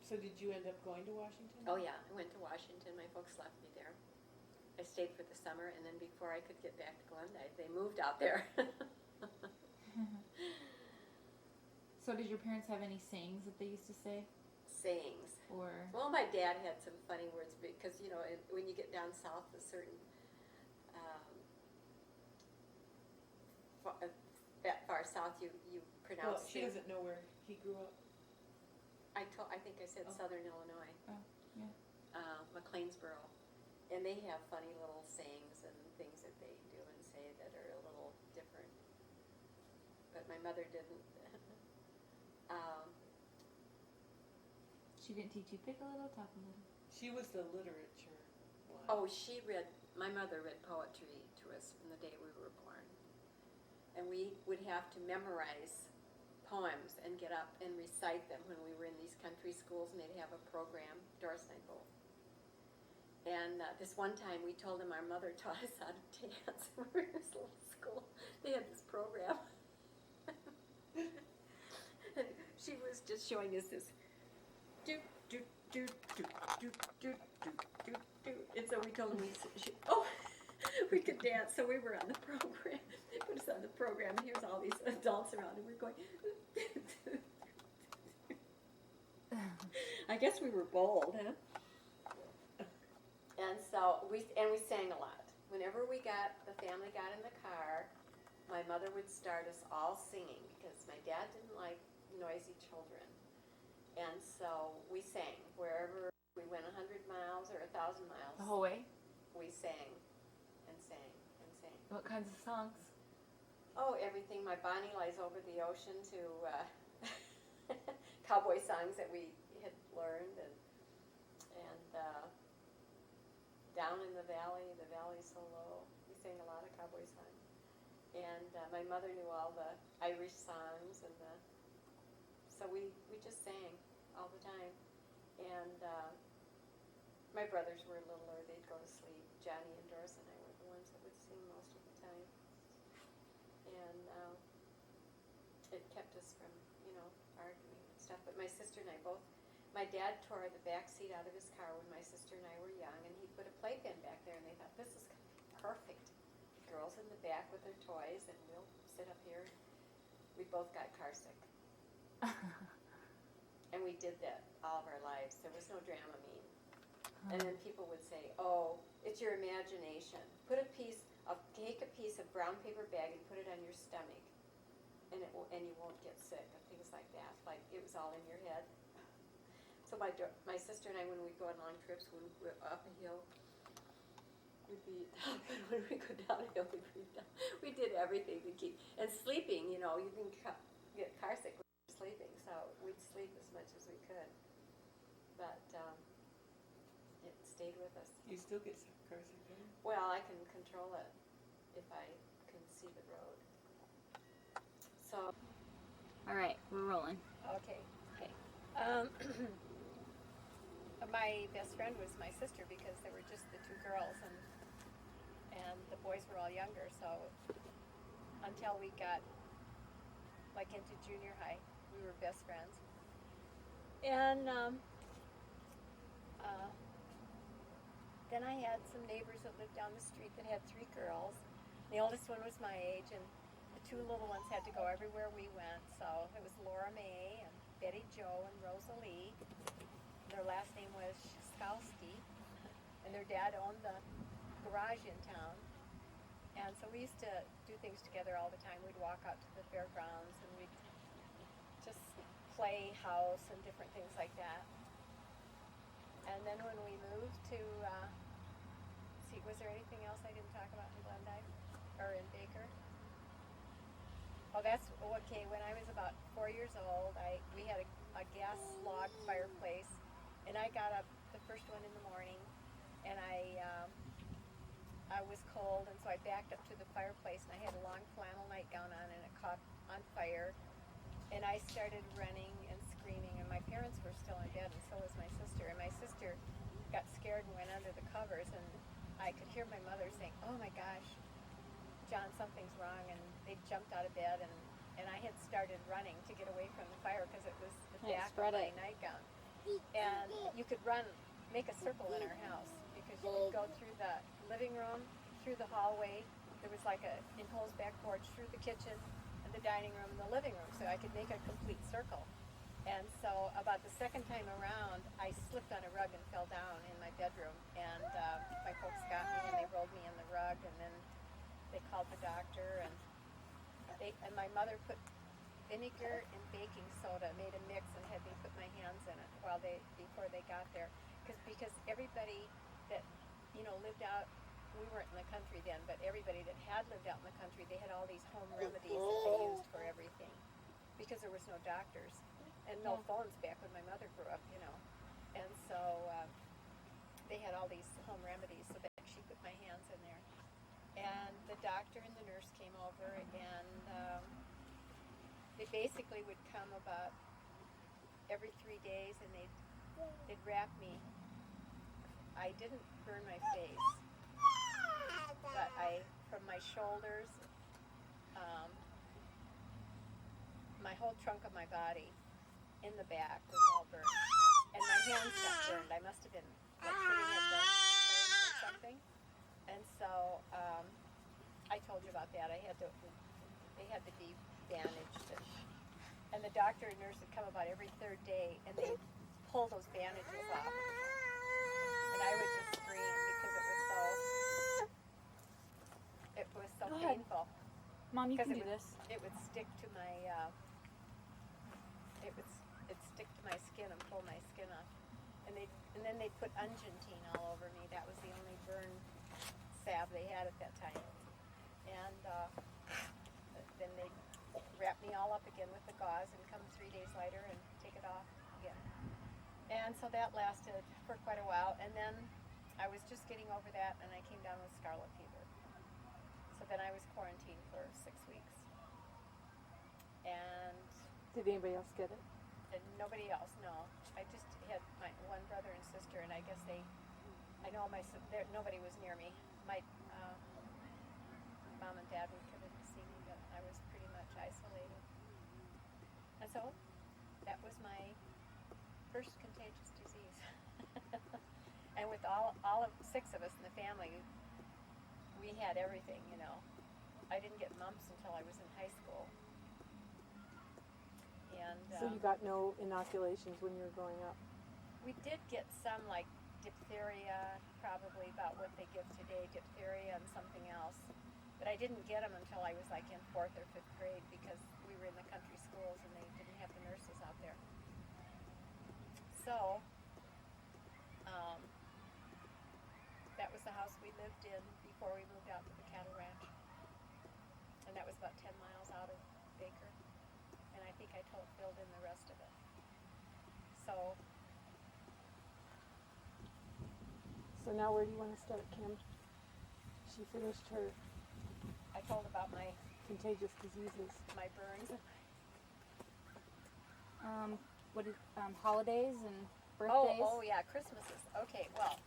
So did you end up going to Washington? Oh yeah, I went to Washington. My folks left me there. I stayed for the summer, and then before I could get back to Glendive, they moved out there. So did your parents have any sayings that they used to say? Sayings. Or Well, my dad had some funny words because when you get down south, a certain that far south, you Well, pronounce. she doesn't know where he grew up. I think I said Oh. Southern Illinois. Oh, yeah. McLeansboro, and they have funny little sayings and things that they do and say that are a little different. But my mother didn't. She didn't teach you pick a little, talk a little. She was the literature one. Oh, my mother read poetry to us from the day we were born. And we would have to memorize poems and get up and recite them when we were in these country schools, and they'd have a program, Doris and I both. And this one time we told them our mother taught us how to dance. We were in this little school. They had this program. And she was just showing us this do, do, do, do, do, do, do, do, do. And so we told them we could dance. So we were on the program. They put us on the program. And here's all these adults around, and we're going. I guess we were bold, huh? And so we sang a lot. Whenever the family got in the car, my mother would start us all singing because my dad didn't like noisy children. And so we sang wherever we went 100 miles or 1,000 miles. The whole way? We sang and sang and sang. What kinds of songs? Oh, everything. My Bonnie Lies Over the Ocean to cowboy songs that we had learned, and Down in the Valley's So Low. We sang a lot of cowboy songs. And my mother knew all the Irish songs, and so we just sang all the time. And my brothers were littler; they'd go to sleep. Johnny and Doris and I were the ones that would sing most of the time. And it kept us from, arguing and stuff. But my sister and I both, my dad tore the back seat out of his car when my sister and I were young, and he put a playpen back there, and they thought, this is perfect. The girls in the back with their toys, and we'll sit up here. We both got car sick. And we did that all of our lives. There was no Dramamine. And then people would say, oh, it's your imagination. Take a piece of brown paper bag and put it on your stomach, and you won't get sick, and things like that. Like it was all in your head. So my sister and I, when we'd go on long trips, when we were up a hill, we'd be up, and when we go down a hill, we'd be down. We did everything to keep, and sleeping, you can get car sick when you're sleeping, so we'd sleep as much as we could. But it stayed with us. You still get car sick, don't you? Well, I can control it if I can see the road. So. All right, we're rolling. Okay. My best friend was my sister because there were just the two girls, and the boys were all younger. So until we got into junior high, we were best friends. And then I had some neighbors that lived down the street that had three girls. The oldest one was my age, and the two little ones had to go everywhere we went. So it was Laura Mae and Betty Jo and Rosalie. Their last name was Skowski, and their dad owned the garage in town. And so we used to do things together all the time. We'd walk out to the fairgrounds, and we'd just play house and different things like that. And then when we moved to, was there anything else I didn't talk about in Glendive or in Baker? Oh, that's okay. When I was about 4 years old, we had a gas log fireplace, and I got up the first one in the morning, and I was cold, and so I backed up to the fireplace, and I had a long flannel nightgown on, and it caught on fire, and I started running and screaming, and my parents were still in bed, and so was my sister, and my sister got scared and went under the covers, and I could hear my mother saying, oh my gosh, John, something's wrong, and they jumped out of bed, and I had started started running to get away from the fire because it was the Yeah, back spread of my it. nightgown. And you could run, make a circle in our house because you could go through the living room, through the hallway. There was like a enclosed back porch, through the kitchen and the dining room and the living room, so I could make a complete circle. And so about the second time around, I slipped on a rug and fell down in my bedroom. And my folks got me and they rolled me in the rug, and then they called the doctor. And my mother put vinegar and baking soda, made a mix, and had me put my hands in it before they got there. Because everybody that lived out, we weren't in the country then, but everybody that had lived out in the country, they had all these home remedies that they used for everything, because there was no doctors and no phones back when my mother grew up, and so they had all these home remedies. So that she put my hands in there, and the doctor and the nurse came over, and they basically would come about every 3 days, and they'd wrap me. I didn't burn my face, but from my shoulders, my whole trunk of my body in the back was all burned, and my hands got burned. I must have been like hitting at the flames or something. And so I told you about that. They had to be bandaged, and the doctor and nurse would come about every third day, and they'd pull those bandages off, and I would just scream because it was so Go ahead. painful. Mom, you Because can do this. It would stick to my it'd stick to my skin and pull my skin off, and then they'd put Ungentine all over me. That was the only burn salve they had at that time, and then they'd wrap me all up again with the gauze and come 3 days later and take it off again. And so that lasted for quite a while, and then I was just getting over that, and I came down with scarlet fever. So then I was quarantined for 6 weeks. And Did anybody else get it? nobody else, no. I just had my one brother and sister, and I guess nobody was near me. My mom and dad would come in to see me, but I was pretty much isolated. And so that was my first contagious disease. And with all of 6 of us in the family, we had everything, I didn't get mumps until I was in high school. And So you got no inoculations when you were growing up? we did get some, like diphtheria, probably about what they give today, diphtheria and something else. But I didn't get them until I was like in 4th or 5th grade, because we were in the country schools and they didn't have the nurses out there. So that was the house we lived in before we moved out to the cattle ranch. And that was about 10 miles out of Baker. And I think I filled in the rest of it. So So now where do you want to start, Kim? She finished her I told about my contagious diseases. burns. Holidays and birthdays. Oh yeah, Christmases. Okay, well,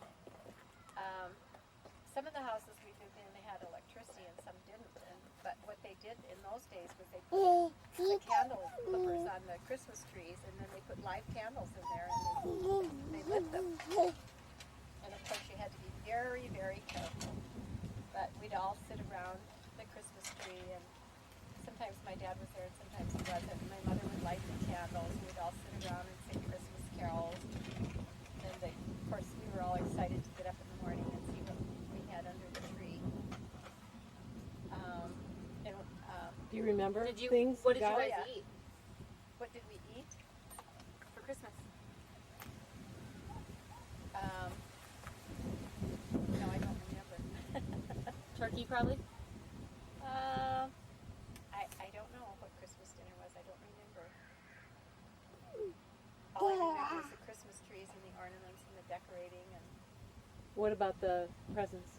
some of the houses we lived in, they had electricity and some didn't. But what they did in those days was they put the candle clippers on the Christmas trees, and then they put live candles in there, and they lit them. And of course you had to be very, very careful. But we'd all sit around the Christmas tree, and sometimes my dad was there and sometimes he wasn't. And my mother would light the candles. We'd all sit around and sing Christmas carols. And of course we were all excited to get up in the morning and see what we had under the tree. Do you remember What did you got? guys Yeah. eat What did we eat? for Christmas? No, I don't remember. Turkey, probably. I don't know what Christmas dinner was. I don't remember. All I remember is the Christmas trees and the ornaments and the decorating. And What about the presents?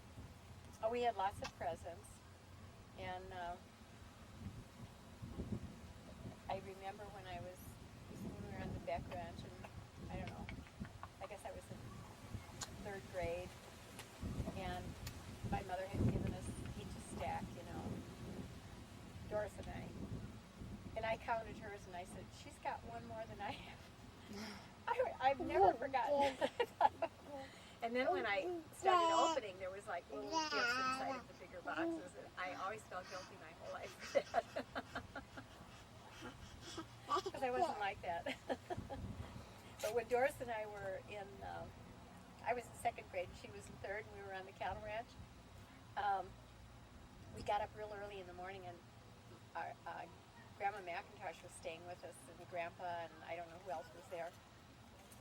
we had lots of presents. And I remember when we were on the back ranch, and I don't know, I guess I was in 3rd grade, and my mother had given us each a stack, Doris and I counted hers and I said, she's got one more than I have. I've never forgotten that. And then when I started opening, there was like little gifts inside of the bigger boxes. And I always felt guilty my whole life for that. Because I wasn't like that. But when Doris and I were in, I was in second grade and she was in third and we were on the cattle ranch, we got up real early in the morning and our Grandma McIntosh was staying with us and Grandpa and I don't know who else was there.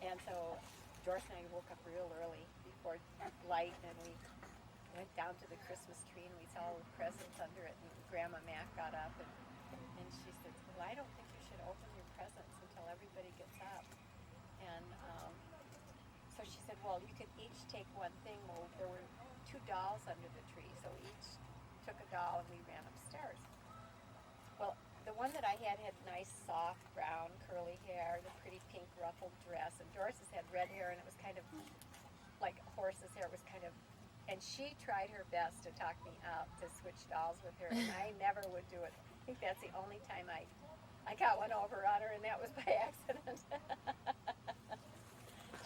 And so Doris and I woke up real early before light and we went down to the Christmas tree and we saw all the presents under it and Grandma Mac got up and she said, well, I don't think you should open your presents until everybody gets up. And so she said, well, you could each take one thing. Well, there were 2 dolls under the tree, so each took a doll and we ran upstairs. Well, the one that I had nice, soft, brown, curly hair, the pretty pink ruffled dress, and Doris's had red hair, and it was kind of like a horse's hair. It was kind of, and she tried her best to talk me up to switch dolls with her, and I never would do it. I think that's the only time I got one over on her, and that was by accident.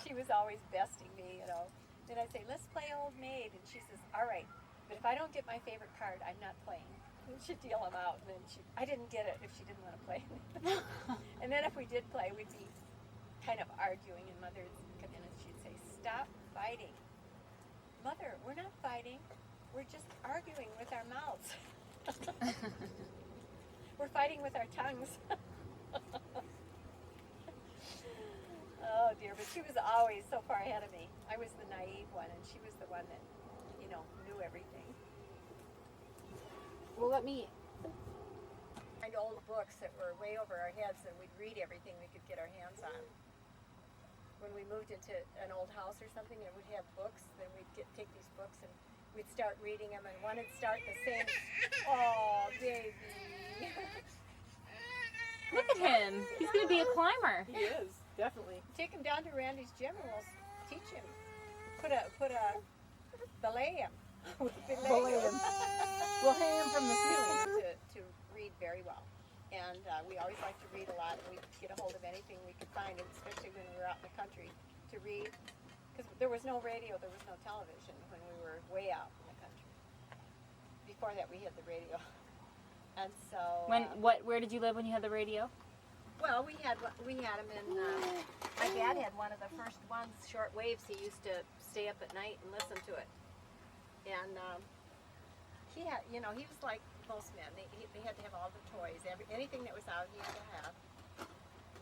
She was always besting me, you know. Then I'd say, let's play Old Maid, and she says, all right, but if I don't get my favorite card, I'm not playing. She'd deal them out, and then I didn't get it if she didn't want to play. And then if we did play, we'd be kind of arguing, and Mother would come in and she'd say, stop fighting. Mother, we're not fighting. We're just arguing with our mouths. We're fighting with our tongues. Oh, dear, but she was always so far ahead of me. I was the naive one, and she was the one that, you know, knew everything. Well, let me. Find old books that were way over our heads, and we'd read everything we could get our hands on. When we moved into an old house or something, it would have books. Then we'd take these books and we'd start reading them, and one would start the same. Oh, baby! Look at him. He's going to be a climber. He is, definitely. Take him down to Randy's gym, and we'll teach him. Put a belay him. Belay him. We'll hang him from the ceiling. To read very well. And we always liked to read a lot, and we'd get a hold of anything we could find, and especially when we were out in the country, to read. Because there was no radio, there was no television when we were way out in the country. Before that, we had the radio. And so... Where did you live when you had the radio? Well, we had them in... my dad had one of the first ones, short waves. He used to stay up at night and listen to it. And he had, you know, he was like most men. They had to have all the toys, anything that was out, he had to have.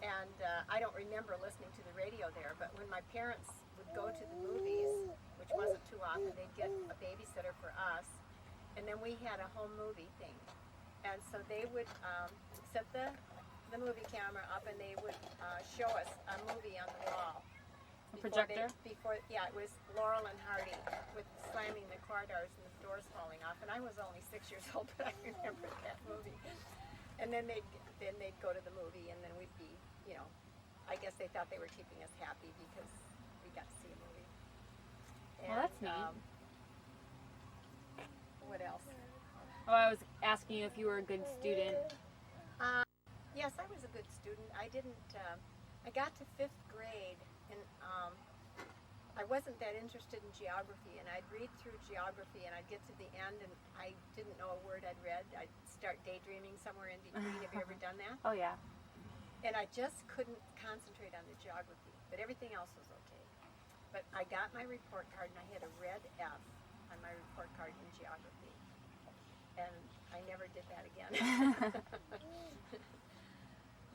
And I don't remember listening to the radio there, but when my parents would go to the movies, which wasn't too often, they'd get a babysitter for us, and then we had a home movie thing. And so they would set the movie camera up, and they would show us a movie on the wall. A projector? It was Laurel and Hardy with slamming the car doors and the doors falling off. And I was only 6 years old, but I remember that movie. And then they'd go to the movie, and then we'd be, you know, I guess they thought they were keeping us happy because we got to see a movie. And, Well, that's neat. What else? Oh, I was asking you if you were a good student. Yes, I was a good student. I didn't, I got to 5th grade, and I wasn't that interested in geography, and I'd read through geography, and I'd get to the end, and I didn't know a word I'd read. I'd start daydreaming somewhere in between. Have you ever done that? Oh, yeah. And I just couldn't concentrate on the geography, but everything else was okay. But I got my report card, and I had a red F on my report card in geography, and I never did that again.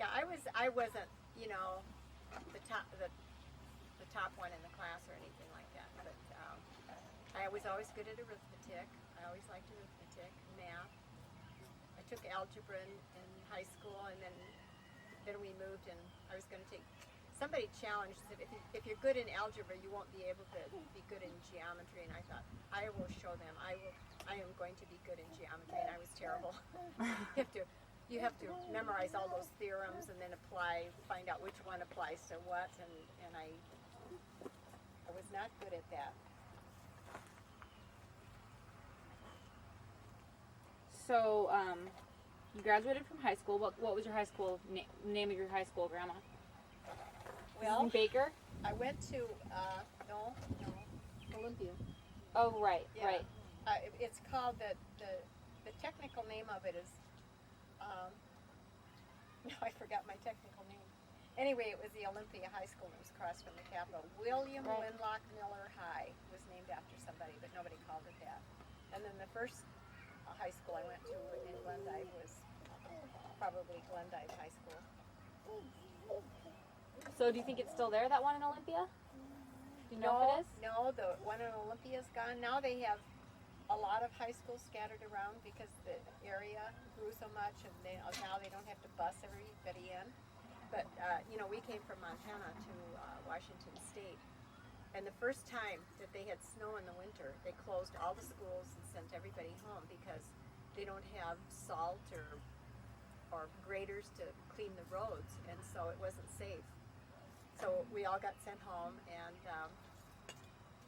Yeah, I wasn't, you know, the top one in the class or anything like that. But I was always good at arithmetic. I always liked arithmetic, math. I took algebra in high school, and then we moved, and I was going to take. Somebody challenged that if you're good in algebra, you won't be able to be good in geometry. And I thought, I will show them. I am going to be good in geometry, and I was terrible. You have to memorize all those theorems and then find out which one applies to what, and I was not good at that. So, You graduated from high school. What was your high school name of your high school, Grandma? Well, Baker. I went to, no, Olympia. Oh, right, Yeah. right. It's called, the technical name of it is, no, I forgot my technical name. Anyway, it was the Olympia High School, and it was across from the Capitol. William Right. Winlock Miller High was named after somebody, but nobody called it that. And then the first high school I went to in Glendive was probably Glendive High School. So do you think it's still there, that one in Olympia? Do you know if it is? No, the one in Olympia's gone. Now they have a lot of high schools scattered around because the area grew so much, and now they don't have to bus everybody in. But we came from Montana to Washington State, and the first time that they had snow in the winter, they closed all the schools and sent everybody home because they don't have salt or graders to clean the roads, and so it wasn't safe. So we all got sent home, and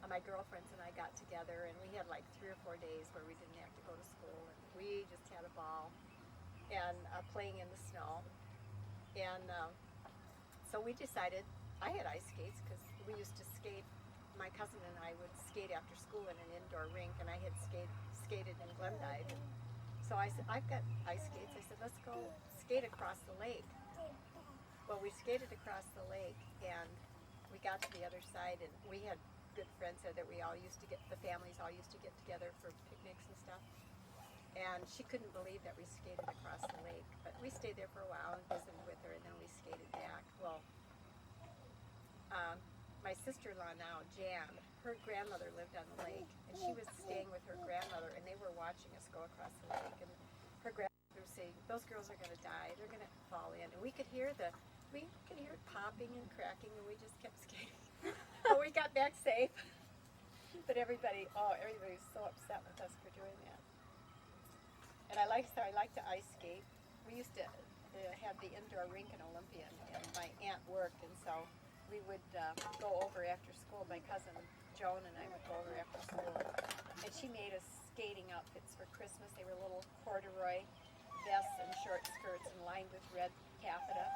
my girlfriends and I got together, and we had like 3 or 4 days where we didn't have to go to school, and we just had a ball and playing in the snow. And so we decided, I had ice skates because we used to skate. My cousin and I would skate after school in an indoor rink, and I had skated in Glendive. And so I said, I've got ice skates. I said, let's go skate across the lake. Well, we skated across the lake, and we got to the other side, and we had good friends there that the families all used to get together for picnics and stuff. And she couldn't believe that we skated across the lake. But we stayed there for a while and visited with her, and then we skated back. Well, my sister-in-law now, Jan, her grandmother lived on the lake, and she was staying with her grandmother, and they were watching us go across the lake. And her grandmother was saying, those girls are going to die. They're going to fall in. And we could hear it popping and cracking, and we just kept skating. But we got back safe. But everybody was so upset with us for doing that. And I like to ice skate. We used to have the indoor rink in Olympia, and my aunt worked, and so we would go over after school. My cousin Joan and I would go over after school, and she made us skating outfits for Christmas. They were little corduroy vests and short skirts and lined with red taffeta.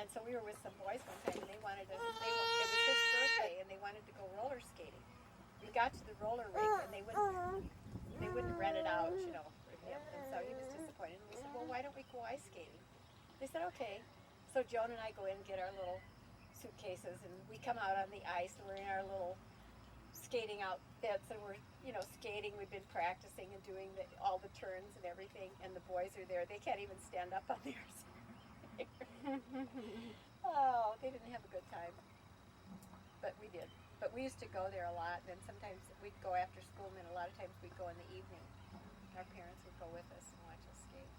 And so we were with some boys one time, and it was his birthday, and they wanted to go roller skating. We got to the roller rink, and they wouldn't rent it out, for him. And so he was disappointed. And we said, well, why don't we go ice skating? They said, okay. So Joan and I go in and get our little suitcases, and we come out on the ice, and we're in our little skating outfits, and we're, skating. We've been practicing and doing all the turns and everything, and the boys are there. They can't even stand up on theirs. Oh, they didn't have a good time. But we did. But we used to go there a lot, and then sometimes we'd go after school, and then a lot of times we'd go in the evening. Our parents would go with us and watch us skate.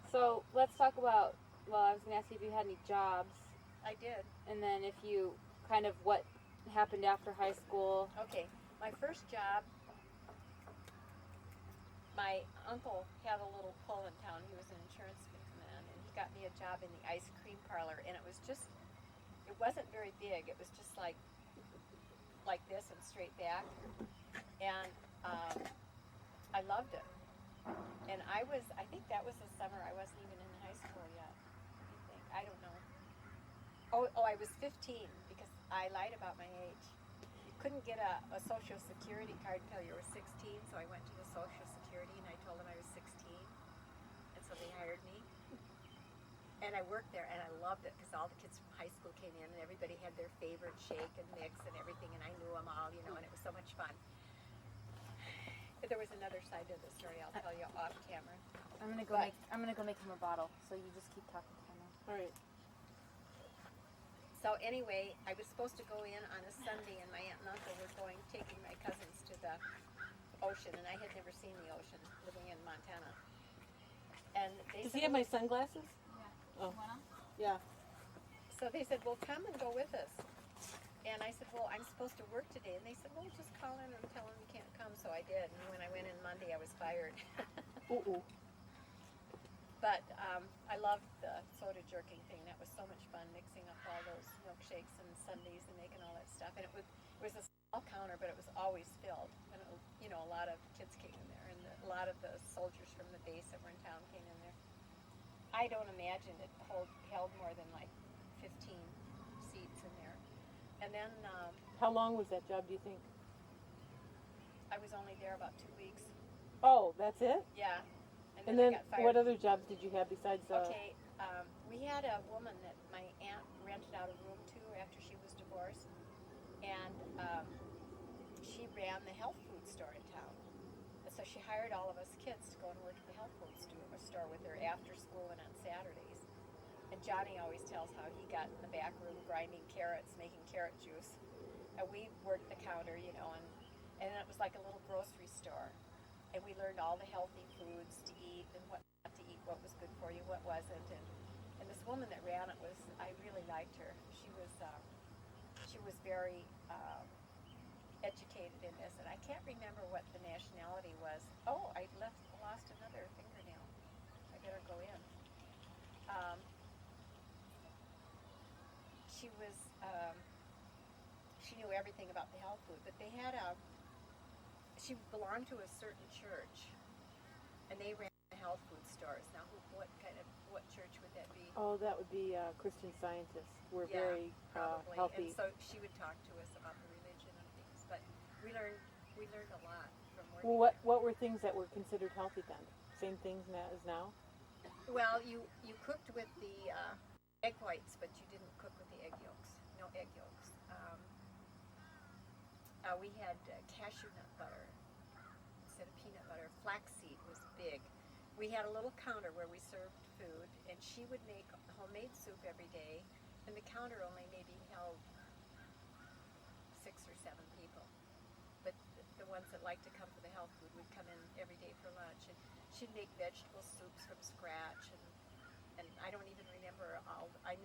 So let's talk about, I was going to ask you if you had any jobs, I did. and then if you what happened after high school. Okay, my first job, my uncle had a little pull in town. He was an insurance man, and he got me a job in the ice cream parlor, and it wasn't very big. It was just like this and straight back, and I loved it. And I think that was the summer I wasn't even in high school yet. I don't know. Oh, I was 15 because I lied about my age. You couldn't get a Social Security card until you were 16, so I went to the Social Security and I told them I was 16, and so they hired me. And I worked there, and I loved it because all the kids from high school came in, and everybody had their favorite shake and mix and everything, and I knew them all, and it was so much fun. But there was another side to the story I'll tell you off camera. I'm gonna go make him a bottle. So you just keep talking to him. All right. So anyway, I was supposed to go in on a Sunday, and my aunt and uncle were taking my cousins to the ocean, and I had never seen the ocean living in Montana. And they Does said, he have my sunglasses? Yeah. Oh. Wanna? Yeah. So they said, well, come and go with us. And I said, well, I'm supposed to work today. And they said, well, just call in and tell them you can't come. So I did. And when I went in Monday, I was fired. Uh-oh. But I loved the soda jerking thing. That was so much fun, mixing up all those milkshakes and sundaes and making all that stuff. And it was a counter, but it was always filled. And, a lot of kids came in there, and a lot of the soldiers from the base that were in town came in there. I don't imagine it held more than like 15 seats in there. And then How long was that job, do you think? I was only there about 2 weeks. Oh, that's it? Yeah. And I then got fired. what other jobs did you have besides Okay, we had a woman that my aunt rented out a room to after she was divorced, and she ran the health food store in town. And so she hired all of us kids to go and work at the health food store with her after school and on Saturdays. And Johnny always tells how he got in the back room grinding carrots, making carrot juice. And we worked the counter, and it was like a little grocery store. And we learned all the healthy foods to eat and what not to eat, what was good for you, what wasn't. And this woman that ran it I really liked her. She was very educated in this, and I can't remember what the nationality was. Oh, I lost another fingernail. I better go in. She knew everything about the health food, but they had she belonged to a certain church, and they ran the health food stores. Now, what church would that be? Oh, that would be Christian Scientists. We're Yeah, very probably. healthy. And so she would talk to us about the religion and things, but we learned a lot from working. Well, what were things that were considered healthy then? Same things as now? Well, you cooked with the egg whites, but you didn't cook with the egg yolks. No egg yolks. We had cashew nut butter instead of peanut butter. Flaxseed was big. We had a little counter where we served food, and she would make homemade soup every day, and the counter only maybe held 6 or 7 people. But the ones that liked to come for the health food would come in every day for lunch, and she'd make vegetable soups from scratch, and I don't even remember all. I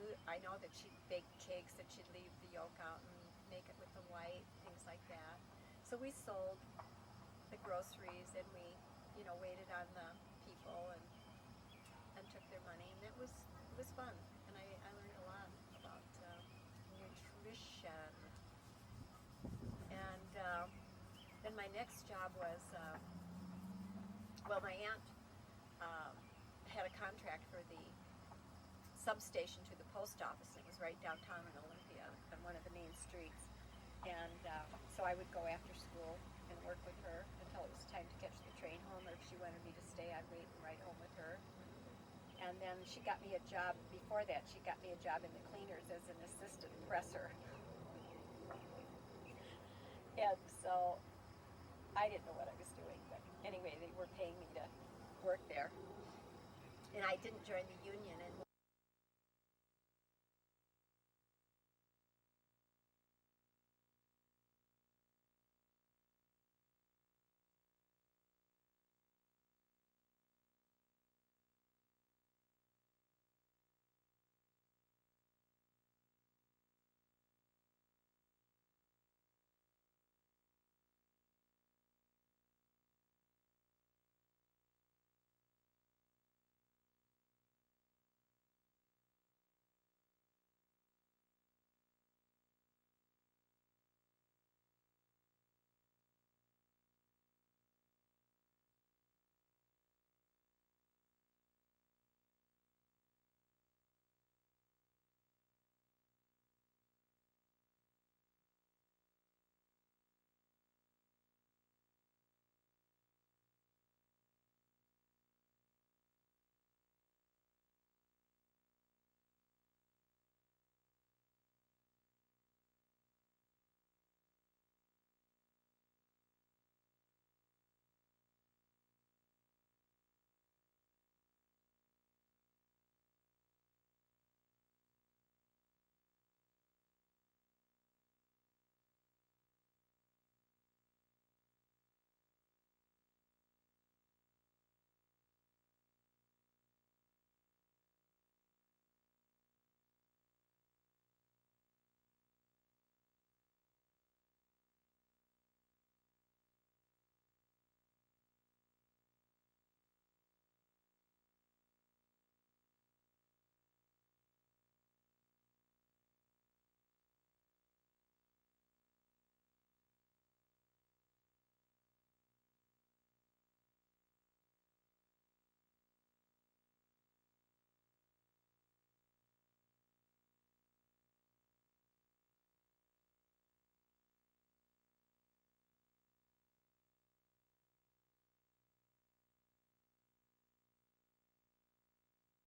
know that she'd bake cakes, that she'd leave the yolk out and make it with the white, things like that. So we sold the groceries, and we, waited on the people and took their money, and it was fun, and I learned a lot about nutrition. And then my next job was, my aunt had a contract for the substation to the post office, and it was right downtown in Olympia on one of the main streets. And so I would go after school and work with her until it was time to catch the train home, or if she wanted me to stay, I'd wait and ride home with her. And then she got me a job, before that, she got me a job in the cleaners as an assistant presser. And so I didn't know what I was doing, but anyway, they were paying me to work there. And I didn't join the union, and